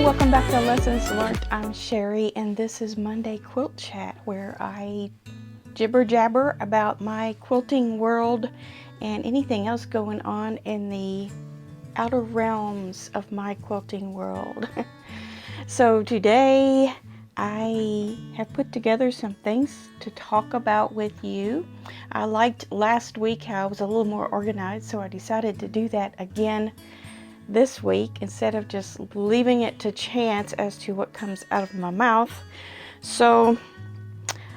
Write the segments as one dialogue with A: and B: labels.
A: welcome back to Lessons Learned. I'm Sherry, and this is Monday Quilt Chat, where I jibber jabber about my quilting world and anything else going on in the outer realms of my quilting world. So today I have put together some things to talk about with you. I liked last week how I was a little more organized, so I decided to do that again this week instead of just leaving it to chance as to what comes out of my mouth. So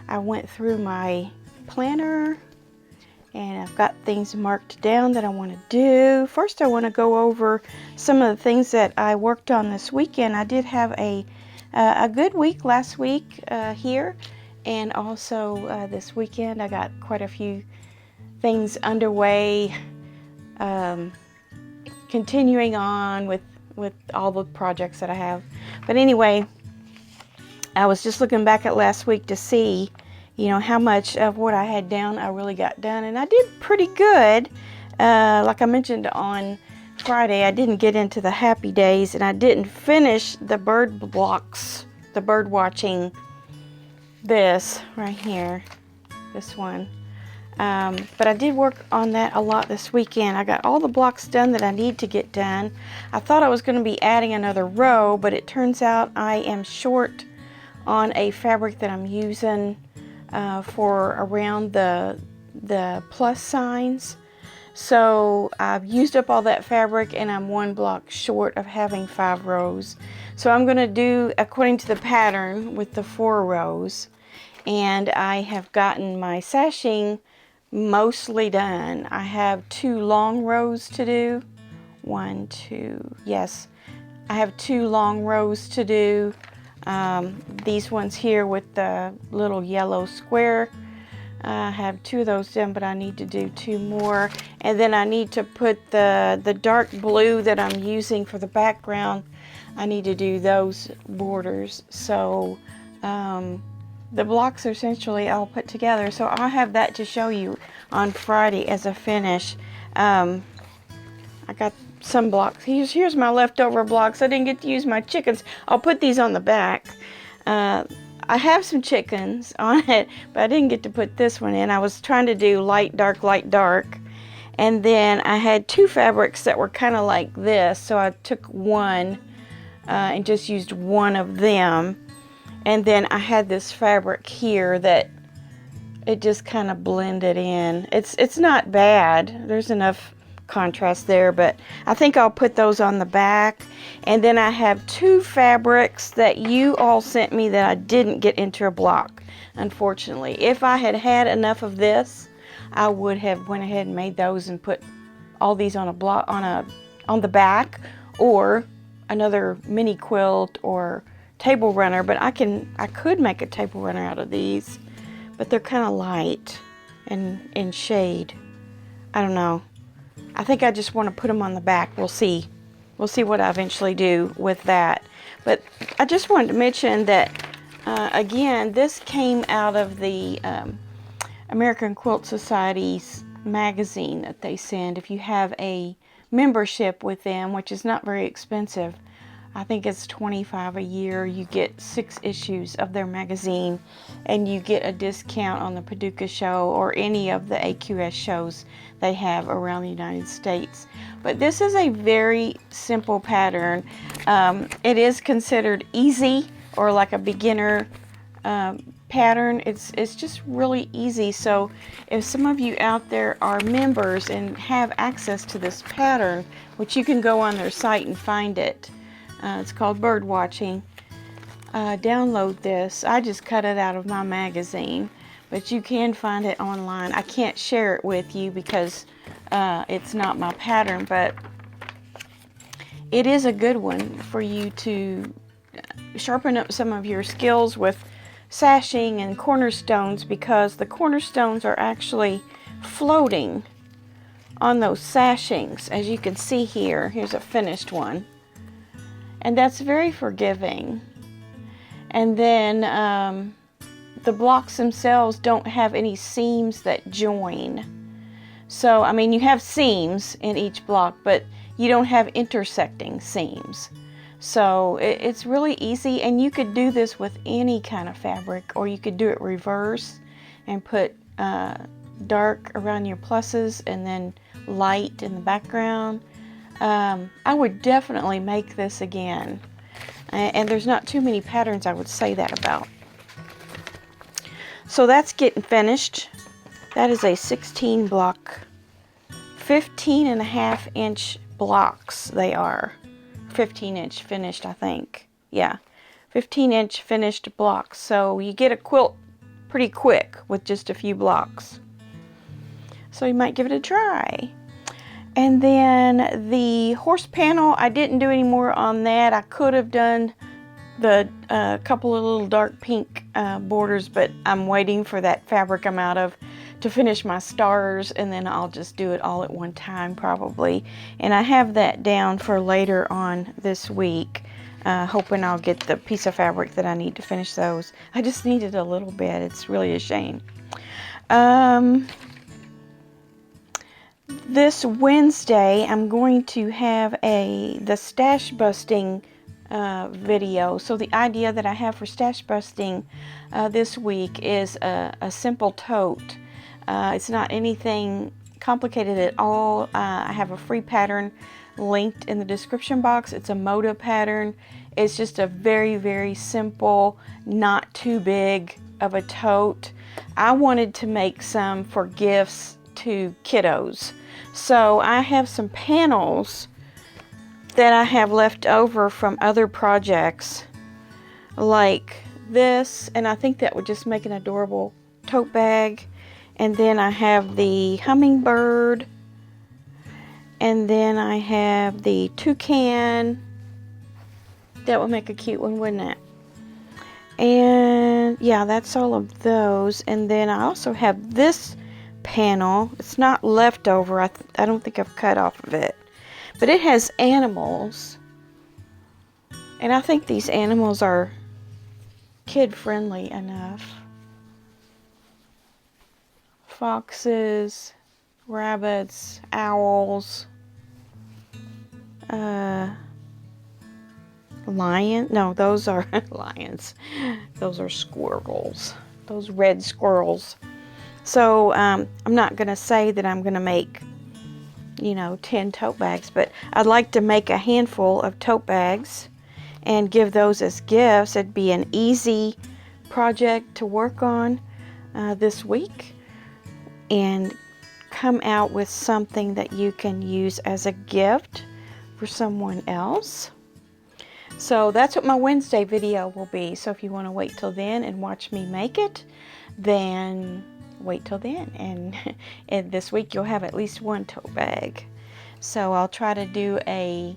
A: I went through my planner and I've got things marked down that I want to do. First, I want to go over some of the things that I worked on this weekend. I did have a good week last week here, and also this weekend I got quite a few things underway, continuing on with all the projects that I have. But anyway, I was just looking back at last week to see, you know, how much of what I had down I really got done, and I did pretty good. Like I mentioned on Friday, I didn't get into the happy days, and I didn't finish the bird blocks, the bird watching, this right here, this one. But I did work on that a lot this weekend. I got all the blocks done that I need to get done. I thought I was going to be adding another row, but it turns out I am short on a fabric that I'm using for around the plus signs. So I've used up all that fabric and I'm one block short of having 5 rows. So I'm going to do according to the pattern with the 4 rows. And I have gotten my sashing mostly done. I have 2 long rows to do. 1, 2, yes. I have 2 long rows to do. These ones here with the little yellow square. I have 2 of those done, but I need to do 2 more. And then I need to put the dark blue that I'm using for the background. I need to do those borders. So the blocks are essentially all put together. So I'll have that to show you on Friday as a finish. I got some blocks. Here's my leftover blocks. I didn't get to use my chickens. I'll put these on the back. I have some chickens on it, but I didn't get to put this one in. I was trying to do light, dark, light, dark. And then I had 2 fabrics that were kind of like this. So I took one and just used one of them. And then I had this fabric here that it just kind of blended in. It's not bad. There's enough contrast there, but I think I'll put those on the back. And then I have 2 fabrics that you all sent me that I didn't get into a block, unfortunately. If I had had enough of this, I would have went ahead and made those and put all these on a block on the back, or another mini quilt or table runner. But I could make a table runner out of these, but they're kind of light and in shade. I don't know. I think I just want to put them on the back. We'll see. We'll see what I eventually do with that. But I just wanted to mention that, again, this came out of the American Quilt Society's magazine that they send. If you have a membership with them, which is not very expensive, I think it's $25 a year. You get 6 issues of their magazine, and you get a discount on the Paducah show or any of the AQS shows they have around the United States. But this is a very simple pattern. It is considered easy, or like a beginner pattern. It's just really easy. So if some of you out there are members and have access to this pattern, which you can go on their site and find it, it's called Birdwatching. Download this. I just cut it out of my magazine, but you can find it online. I can't share it with you because it's not my pattern, but it is a good one for you to sharpen up some of your skills with sashing and cornerstones, because the cornerstones are actually floating on those sashings. As you can see here, here's a finished one. And that's very forgiving. And then the blocks themselves don't have any seams that join. So, I mean, you have seams in each block, but you don't have intersecting seams. So it's really easy, and you could do this with any kind of fabric, or you could do it reverse and put dark around your pluses and then light in the background. I would definitely make this again, and there's not too many patterns I would say that about. So that's getting finished. That is a 16 block, 15.5 inch blocks they are. 15 inch finished, I think. Yeah, 15 inch finished blocks. So you get a quilt pretty quick with just a few blocks. So you might give it a try. And then the horse panel, I didn't do any more on that. I could have done the couple of little dark pink borders, but I'm waiting for that fabric I'm out of to finish my stars, and then I'll just do it all at one time probably. And I have that down for later on this week, hoping I'll get the piece of fabric that I need to finish those. I just needed a little bit. It's really a shame. This Wednesday I'm going to have the stash busting video. So the idea that I have for stash busting this week is a simple tote. It's not anything complicated at all. I have a free pattern linked in the description box. It's a MODA pattern. It's just a very, very simple, not too big of a tote. I wanted to make some for gifts to kiddos. So I have some panels that I have left over from other projects like this, and I think that would just make an adorable tote bag. And then I have the hummingbird, and then I have the toucan. That would make a cute one, wouldn't it? And yeah, that's all of those. And then I also have this panel. It's not leftover. I don't think I've cut off of it, but it has animals, and I think these animals are kid friendly enough. Foxes, rabbits, owls, lion. No, those are lions. Those are squirrels. Those red squirrels. So I'm not going to say that I'm going to make, 10 tote bags, but I'd like to make a handful of tote bags and give those as gifts. It'd be an easy project to work on this week, and come out with something that you can use as a gift for someone else. So that's what my Wednesday video will be. So if you want to wait till then and watch me make it, then wait till then. And this week you'll have at least one tote bag. So I'll try to do a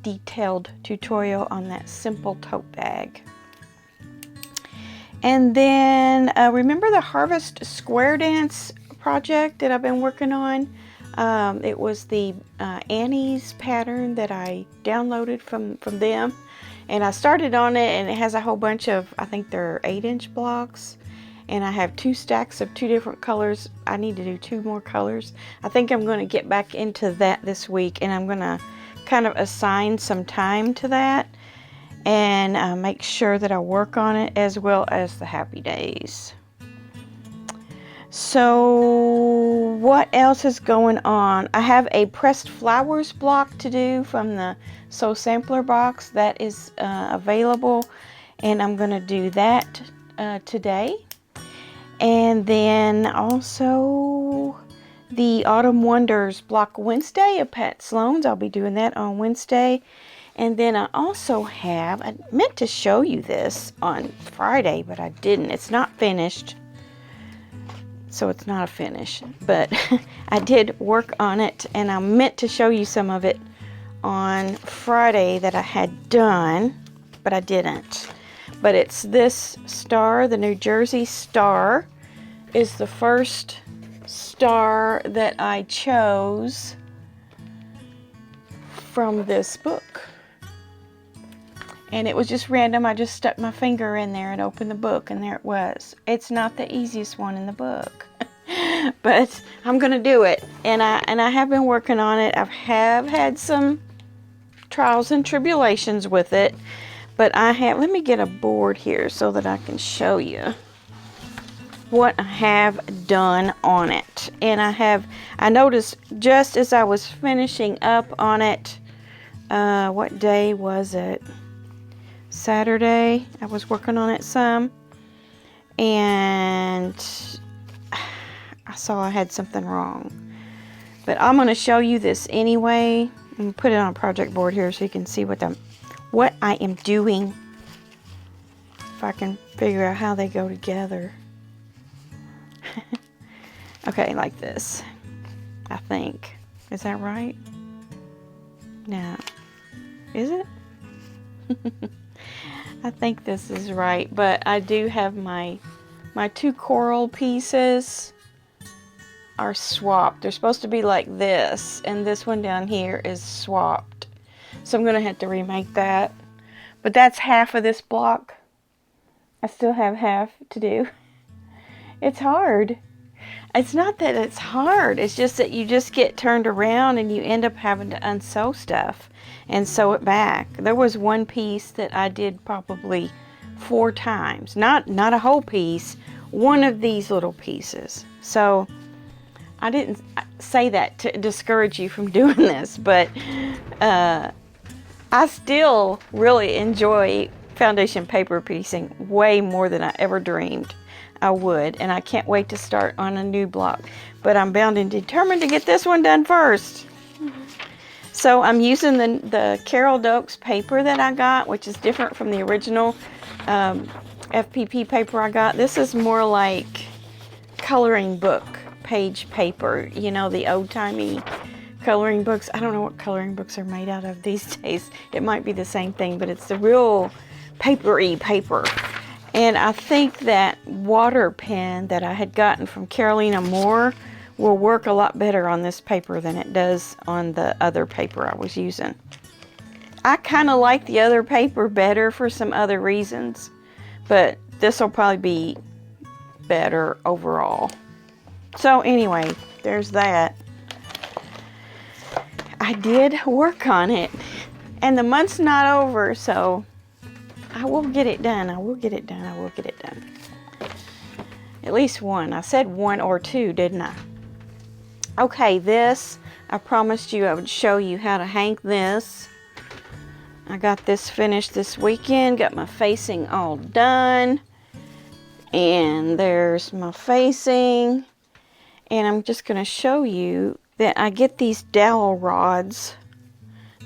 A: detailed tutorial on that simple tote bag. And then remember the Harvest Square Dance project that I've been working on? It was the Annie's pattern that I downloaded from them, and I started on it, and it has a whole bunch of, I think they're 8-inch blocks, and I have 2 stacks of 2 different colors. I need to do 2 more colors. I think I'm going to get back into that this week, and I'm going to kind of assign some time to that and make sure that I work on it, as well as the happy days. So what else is going on? I have a pressed flowers block to do from the Sew Sampler box that is available, and I'm going to do that today. And then also the Autumn Wonders block Wednesday of Pat Sloan's. I'll be doing that on Wednesday. And then I also have, I meant to show you this on Friday, but I didn't. It's not finished, so it's not a finish. But I did work on it, and I meant to show you some of it on Friday that I had done, but I didn't. But it's this star, the New Jersey star, is the first star that I chose from this book. And it was just random. I just stuck my finger in there and opened the book, and there it was. It's not the easiest one in the book, but I'm gonna do it. And I have been working on it. I have had some trials and tribulations with it. But I have, let me get a board here so that I can show you what I have done on it. And I noticed just as I was finishing up on it, what day was it? Saturday. I was working on it some, and I saw I had something wrong. But I'm going to show you this anyway, and put it on a project board here so you can see what I am doing. If I can figure out how they go together. Okay, like this. I think. Is that right? No. Is it? I think this is right, but I do have my two coral pieces are swapped. They're supposed to be like this, and this one down here is swapped. So I'm gonna have to remake that. But that's half of this block. I still have half to do. It's hard. It's not that it's hard, it's just that you just get turned around and you end up having to unsew stuff and sew it back. There was one piece that I did probably 4 times. Not a whole piece, one of these little pieces. So I didn't say that to discourage you from doing this, but I still really enjoy foundation paper piecing way more than I ever dreamed I would, and I can't wait to start on a new block. But I'm bound and determined to get this one done first. So I'm using the Carol Dokes paper that I got, which is different from the original FPP paper I got. This is more like coloring book page paper, you know, the old-timey coloring books. I don't know what coloring books are made out of these days. It might be the same thing, but it's the real papery paper. And I think that water pen that I had gotten from Carolina Moore will work a lot better on this paper than it does on the other paper I was using. I kind of like the other paper better for some other reasons, but this will probably be better overall. So anyway, there's that. I did work on it, and the month's not over, so I will get it done. I will get it done. I will get it done. At least one. I said 1 or 2, didn't I? Okay, this, I promised you I would show you how to hang this. I got this finished this weekend. Got my facing all done. And there's my facing. And I'm just going to show you that I get these dowel rods.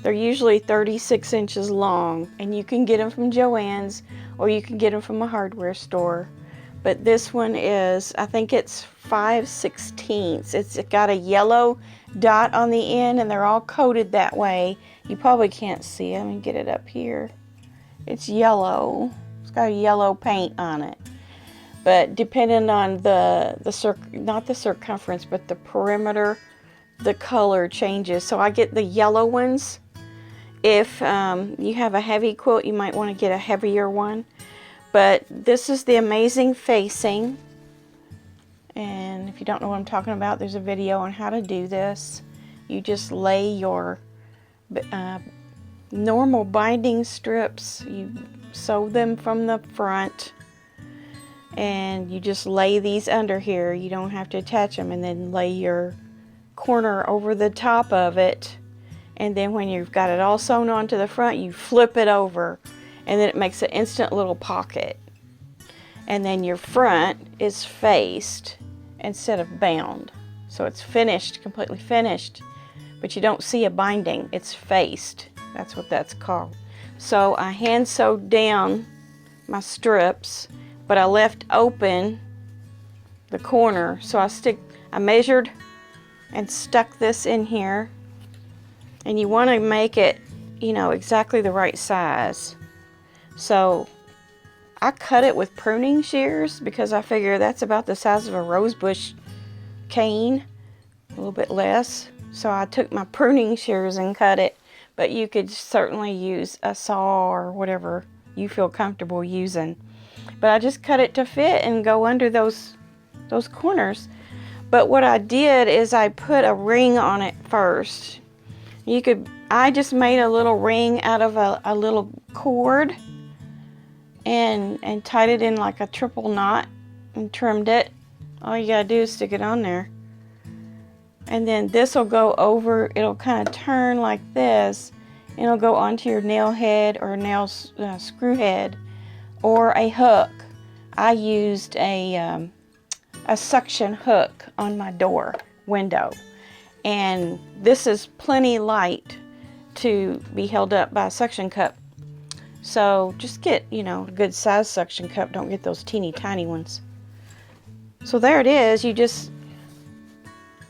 A: They're usually 36 inches long, and you can get them from Joann's or you can get them from a hardware store. But this one is, I think it's 5/16. It's got a yellow dot on the end, and they're all coated that way. You probably can't see it. Let me get it up here. It's yellow. It's got a yellow paint on it. But depending on not the circumference, but the perimeter, the color changes. So I get the yellow ones. If you have a heavy quilt, you might want to get a heavier one. But this is the amazing facing. And if you don't know what I'm talking about, there's a video on how to do this. You just lay your normal binding strips. You sew them from the front. And you just lay these under here. You don't have to attach them. And then lay your corner over the top of it. And then when you've got it all sewn onto the front, you flip it over, and then it makes an instant little pocket. And then your front is faced instead of bound. So it's finished, completely finished, but you don't see a binding, it's faced. That's what that's called. So I hand sewed down my strips, but I left open the corner. So I measured and stuck this in here. And you want to make it, you know, exactly the right size. So I cut it with pruning shears because I figure that's about the size of a rosebush cane, a little bit less. So I took my pruning shears and cut it, but you could certainly use a saw or whatever you feel comfortable using. But I just cut it to fit and go under those corners. But what I did is I put a ring on it first. You could I just made a little ring out of a little cord and tied it in like a triple knot and trimmed it. All you gotta do is stick it on there. And then this will go over, it'll kind of turn like this, and it'll go onto your nail head or nail screw head or a hook. I used a suction hook on my door window, and this is plenty light to be held up by a suction cup. So just get, you know, a good size suction cup. Don't get those teeny tiny ones. So there it is. You just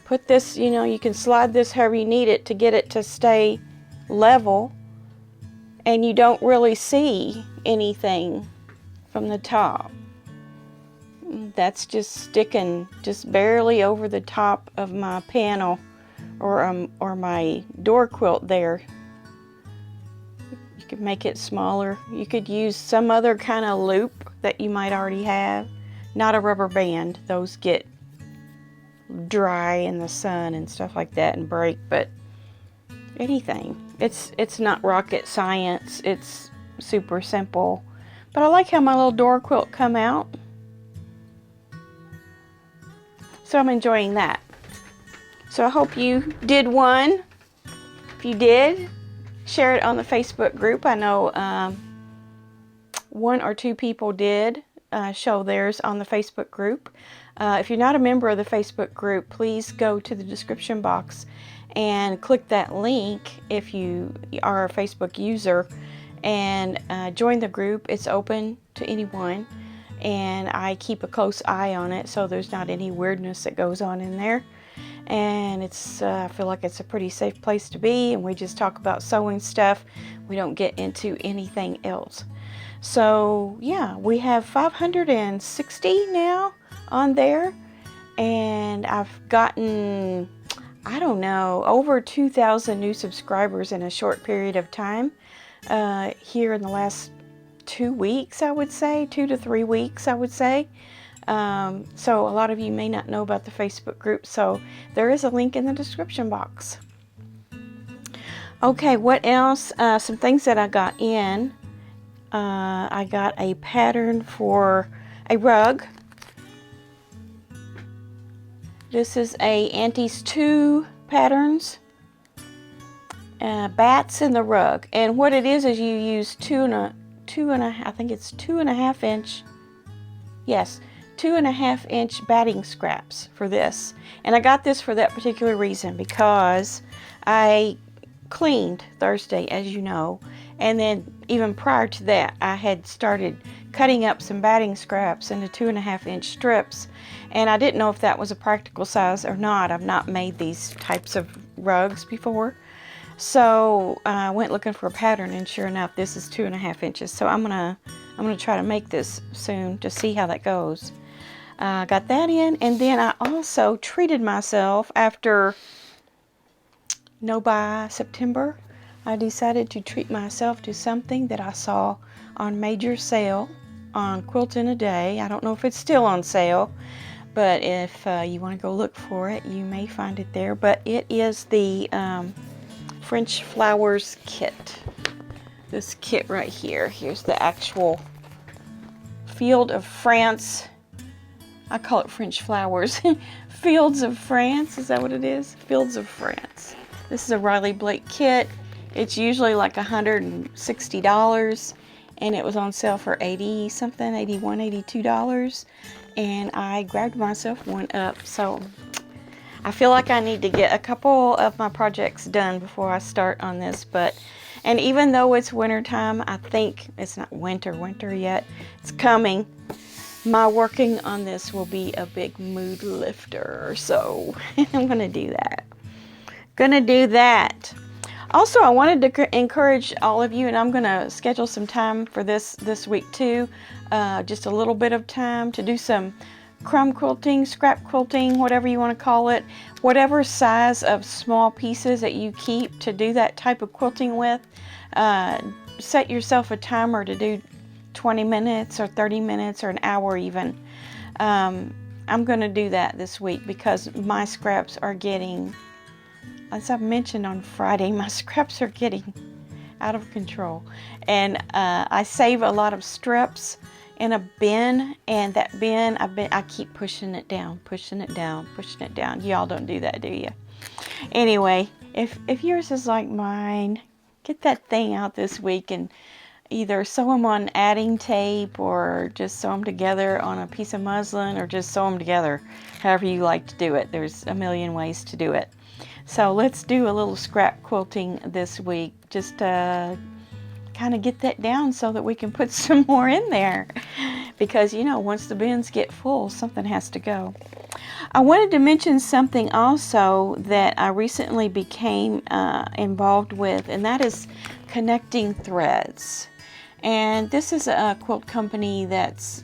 A: put this, you know, you can slide this however you need it to get it to stay level, and you don't really see anything from the top. That's just sticking just barely over the top of my panel or my door quilt there. You could make it smaller. You could use some other kind of loop that you might already have. Not a rubber band. Those get dry in the sun and stuff like that and break, but anything. It's not rocket science. It's super simple. But I like how my little door quilt come out. So I'm enjoying that. So I hope you did one. If you did, share it on the Facebook group. I know one or two people did show theirs on the Facebook group. If you're not a member of the Facebook group, please go to the description box and click that link if you are a Facebook user and join the group. It's open to anyone, and I keep a close eye on it so there's not any weirdness that goes on in there. And it's I feel like it's a pretty safe place to be, and we just talk about sewing stuff. We don't get into anything else. So yeah, we have 560 now on there, and I've gotten, I don't know, over 2,000 new subscribers in a short period of time here in the last 2 weeks, I would say, 2 to 3 weeks, I would say. So a lot of you may not know about the Facebook group, so there is a link in the description box. Okay, what else? Some things that I got in. I got a pattern for a rug. This is a Auntie's 2 patterns. Bats in the rug. And what it is you use I think it's 2.5 inch. Yes. 2.5 inch batting scraps for this, and I got this for that particular reason because I cleaned Thursday, as you know, and then even prior to that I had started cutting up some batting scraps into 2.5 inch strips, and I didn't know if that was a practical size or not. I've not made these types of rugs before, so I went looking for a pattern, and sure enough this is 2.5 inches. So I'm gonna try to make this soon to see how that goes. Got that in, and then I also treated myself after by September. I decided to treat myself to something that I saw on major sale on Quilt in a Day. I don't know if it's still on sale, but if you want to go look for it, you may find it there. But it is the French Flowers kit. This kit right here. Here's the actual Field of France. I call it French Flowers. Fields of France, is that what it is? Fields of France. This is a Riley Blake kit. It's usually like $160, and it was on sale for 80 something, 81, $82, and I grabbed myself one up. So I feel like I need to get a couple of my projects done before I start on this, and even though it's winter time, I think it's not winter yet, it's coming. My working on this will be a big mood lifter, so I'm gonna do that. Also, I wanted to encourage all of you, and I'm gonna schedule some time for this week too, just a little bit of time to do some crumb quilting, scrap quilting, whatever you want to call it, whatever size of small pieces that you keep to do that type of quilting with. Set yourself a timer to do 20 minutes or 30 minutes or an hour even. I'm going to do that this week because my scraps are getting as I mentioned on Friday, my scraps are getting out of control. And I save a lot of strips in a bin, and that bin, I keep pushing it down, pushing it down, pushing it down. Y'all don't do that, do you? Anyway, if yours is like mine, get that thing out this week and either sew them on adding tape, or just sew them together on a piece of muslin, or just sew them together, however you like to do it. There's a million ways to do it. So let's do a little scrap quilting this week, just to kind of get that down so that we can put some more in there. Because, you know, once the bins get full, something has to go. I wanted to mention something also that I recently became involved with, and that is connecting threads. And this is a quilt company that's,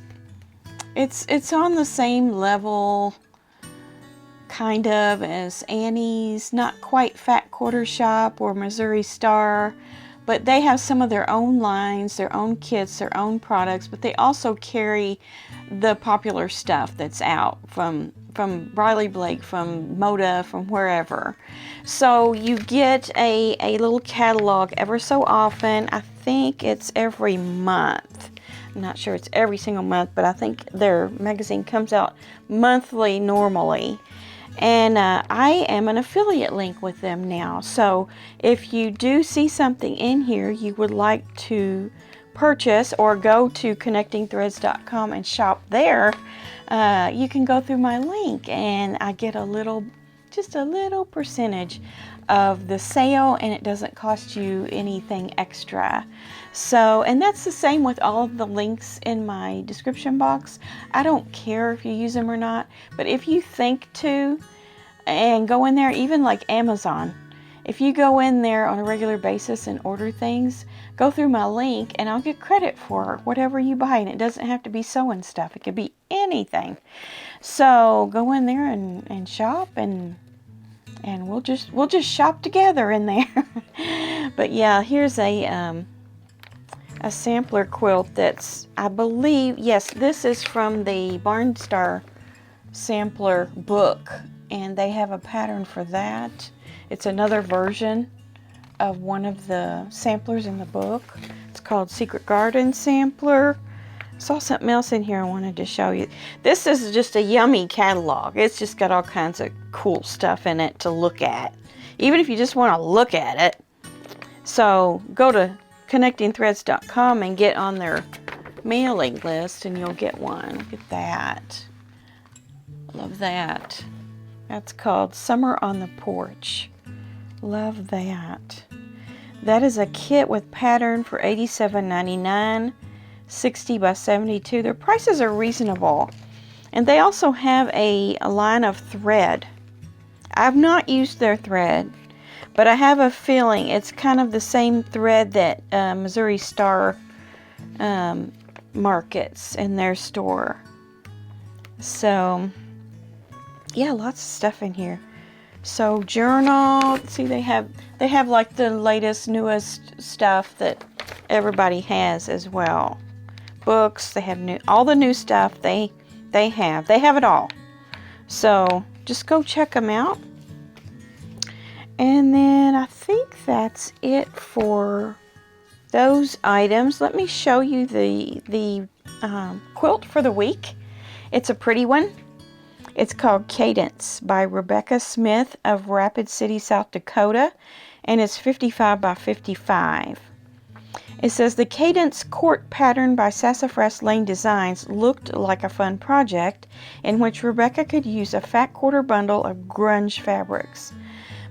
A: it's on the same level kind of as Annie's, not quite Fat Quarter Shop or Missouri Star, but they have some of their own lines, their own kits, their own products, but they also carry the popular stuff that's out from Riley Blake, from MODA, from wherever. So you get a little catalog ever so often. I think it's every month. I'm not sure it's every single month, but I think their magazine comes out monthly normally. And I am an affiliate link with them now. So if you do see something in here you would like to purchase, or go to connectingthreads.com and shop there, you can go through my link, and I get just a little percentage of the sale, and it doesn't cost you anything extra. So, and that's the same with all of the links in my description box. I don't care if you use them or not, but if you think to, and go in there, even like Amazon, if you go in there on a regular basis and order things, go through my link and I'll get credit for whatever you buy. And it doesn't have to be sewing stuff. It could be anything. So go in there and shop, and we'll just shop together in there. But yeah, here's a sampler quilt that's, I believe, yes, this is from the Barnstar sampler book, and they have a pattern for that. It's another version of one of the samplers in the book. It's called Secret Garden Sampler. I saw something else in here I wanted to show you. This is just a yummy catalog. It's just got all kinds of cool stuff in it to look at, even if you just want to look at it. So go to connectingthreads.com and get on their mailing list, and you'll get one. Look at that. Love that. That's called Summer on the Porch. Love that. That is a kit with pattern for $87.99, 60 by 72. Their prices are reasonable. And they also have a line of thread. I've not used their thread, but I have a feeling it's kind of the same thread that Missouri Star markets in their store. So, yeah, lots of stuff in here. So journal, see, they have like the latest, newest stuff that everybody has as well. Books, they have all the new stuff. They have it all. So just go check them out. And then I think that's it for those items. Let me show you the quilt for the week. It's a pretty one. It's called Cadence by Rebecca Smith of Rapid City, South Dakota, and it's 55 by 55. It says the Cadence Court pattern by Sassafras Lane Designs looked like a fun project in which Rebecca could use a fat quarter bundle of grunge fabrics.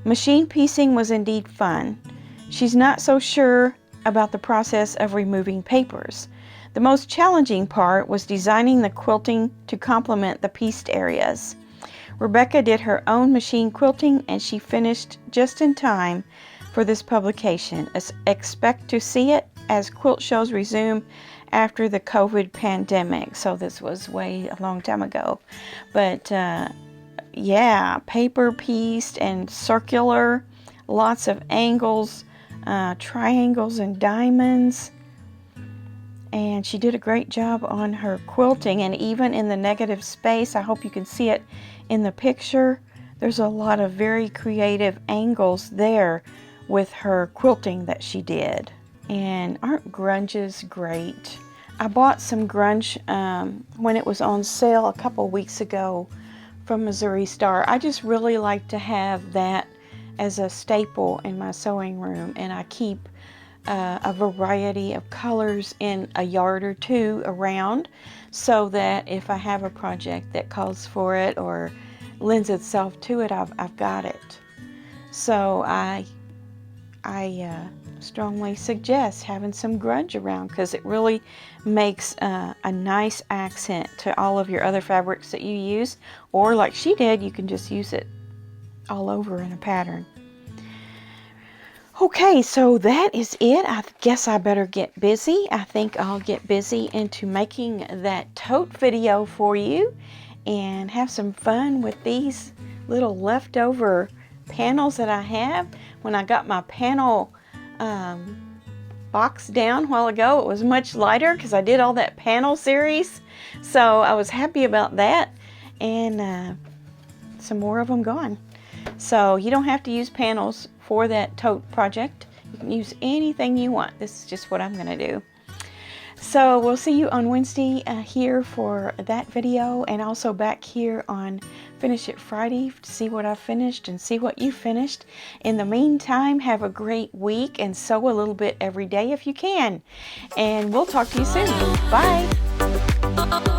A: Machine piecing was indeed fun. She's not so sure about the process of removing papers. The most challenging part was designing the quilting to complement the pieced areas. Rebecca did her own machine quilting, and she finished just in time for this publication. Expect to see it as quilt shows resume after the COVID pandemic. So this was a long time ago. But yeah, paper pieced and circular, lots of angles, triangles and diamonds. And she did a great job on her quilting, and even in the negative space, I hope you can see it in the picture, there's a lot of very creative angles there with her quilting that she did. And aren't grunges great? I bought some grunge when it was on sale a couple weeks ago from Missouri Star. I just really like to have that as a staple in my sewing room, and I keep a variety of colors in a yard or two around, so that if I have a project that calls for it or lends itself to it, I've got it. So I strongly suggest having some grunge around, because it really makes a nice accent to all of your other fabrics that you use, or like she did, you can just use it all over in a pattern. Okay, so that is it. I guess I better get busy. I think I'll get busy into making that tote video for you and have some fun with these little leftover panels that I have. When I got my panel box down a while ago, it was much lighter because I did all that panel series. So I was happy about that, and some more of them gone. So you don't have to use panels for that tote project. You can use anything you want. This is just what I'm going to do. So we'll see you on Wednesday here for that video, and also back here on Finish It Friday to see what I've finished and see what you finished. In the meantime, have a great week and sew a little bit every day if you can. And we'll talk to you soon. Bye.